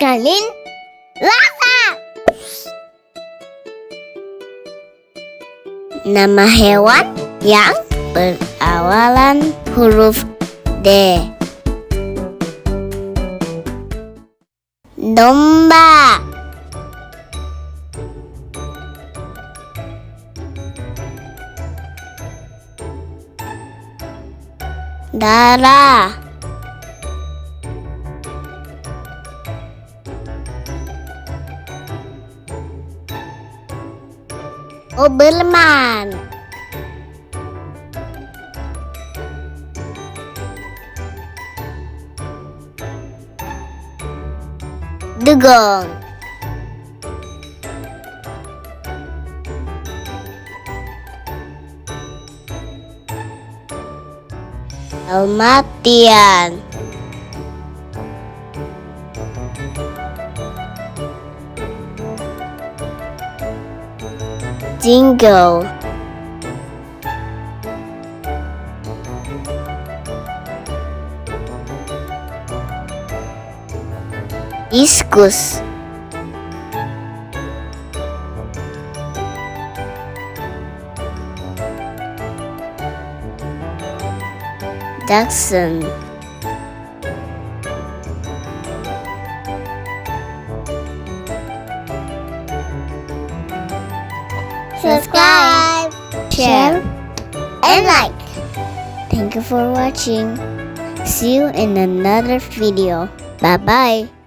sekalian rasa. Nama hewan yang berawalan huruf D. Domba. Darah. Bermain. Dugong. Dalmatian. Dingo. Iskus. Dachshund. Subscribe, share, and like. Thank you for watching. See you in another video. Bye bye.